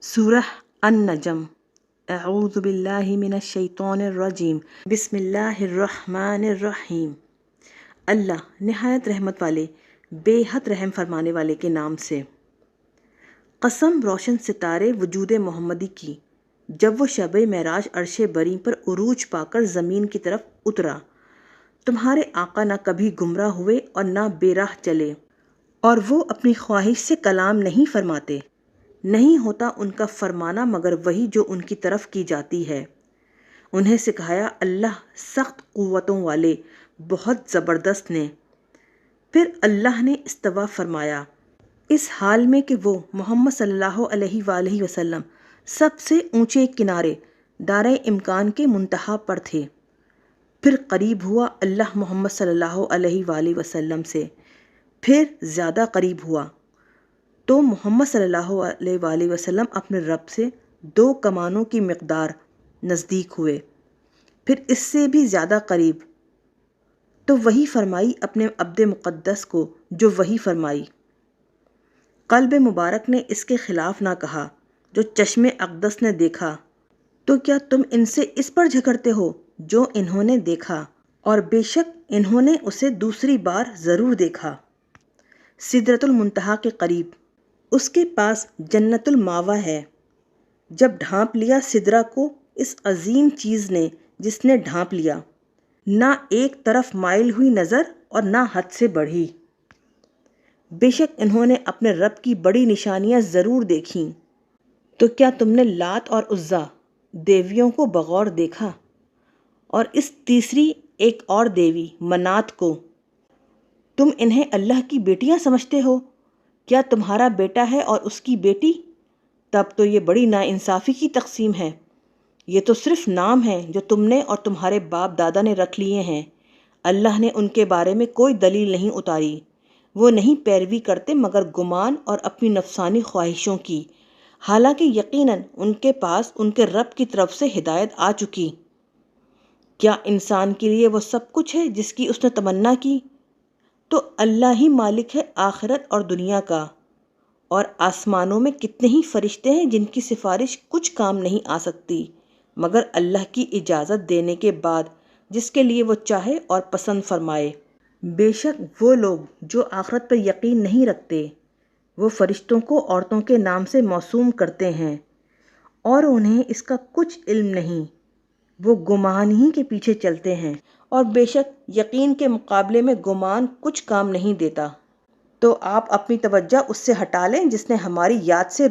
سورہ النجم۔ اعوذ باللہ من الشیطان الرجیم، بسم اللہ الرحمن الرحیم۔ اللہ نہایت رحمت والے بے حد رحم فرمانے والے کے نام سے۔ قسم روشن ستارے وجود محمدی کی، جب وہ شب معراج عرش بری پر عروج پا کر زمین کی طرف اترا، تمہارے آقا نہ کبھی گمراہ ہوئے اور نہ بے راہ چلے، اور وہ اپنی خواہش سے کلام نہیں فرماتے، نہیں ہوتا ان کا فرمانا مگر وہی جو ان کی طرف کی جاتی ہے۔ انہیں سکھایا اللہ سخت قوتوں والے، بہت زبردست نے۔ پھر اللہ نے استوا فرمایا، اس حال میں کہ وہ محمد صلی اللہ علیہ وآلہ وسلم سب سے اونچے کنارے دائرۂ امکان کے منتہا پر تھے۔ پھر قریب ہوا اللہ محمد صلی اللہ علیہ وآلہ وسلم سے، پھر زیادہ قریب ہوا تو محمد صلی اللہ علیہ وآلہ وسلم اپنے رب سے 2 کمانوں کی مقدار نزدیک ہوئے، پھر اس سے بھی زیادہ قریب، تو وحی فرمائی اپنے عبد مقدس کو جو وحی فرمائی۔ قلب مبارک نے اس کے خلاف نہ کہا جو چشم اقدس نے دیکھا، تو کیا تم ان سے اس پر جھگڑتے ہو جو انہوں نے دیکھا، اور بے شک انہوں نے اسے دوسری بار ضرور دیکھا۔ سدرۃ المنتہا کے قریب، اس کے پاس جنت الماوا ہے۔ جب ڈھانپ لیا سدرہ کو اس عظیم چیز نے جس نے ڈھانپ لیا، نہ ایک طرف مائل ہوئی نظر اور نہ حد سے بڑھی۔ بے شک انہوں نے اپنے رب کی بڑی نشانیاں ضرور دیکھیں۔ تو کیا تم نے لات اور عزیٰ دیویوں کو بغور دیکھا، اور اس تیسری ایک اور دیوی منات کو؟ تم انہیں اللہ کی بیٹیاں سمجھتے ہو؟ کیا تمہارا بیٹا ہے اور اس کی بیٹی؟ تب تو یہ بڑی ناانصافی کی تقسیم ہے۔ یہ تو صرف نام ہیں جو تم نے اور تمہارے باپ دادا نے رکھ لیے ہیں۔ اللہ نے ان کے بارے میں کوئی دلیل نہیں اتاری۔ وہ نہیں پیروی کرتے مگر گمان اور اپنی نفسانی خواہشوں کی، حالانکہ یقیناً ان کے پاس ان کے رب کی طرف سے ہدایت آ چکی۔ کیا انسان کے لیے وہ سب کچھ ہے جس کی اس نے تمنا کی؟ تو اللہ ہی مالک ہے آخرت اور دنیا کا، اور آسمانوں میں کتنے ہی فرشتے ہیں جن کی سفارش کچھ کام نہیں آ سکتی مگر اللہ کی اجازت دینے کے بعد، جس کے لیے وہ چاہے اور پسند فرمائے۔ بے شک وہ لوگ جو آخرت پر یقین نہیں رکھتے، وہ فرشتوں کو عورتوں کے نام سے موسوم کرتے ہیں، اور انہیں اس کا کچھ علم نہیں، وہ گمان ہی کے پیچھے چلتے ہیں، اور بے شک یقین کے مقابلے میں گمان کچھ کام نہیں دیتا۔ تو آپ اپنی توجہ اس سے ہٹا لیں جس نے ہماری یاد سے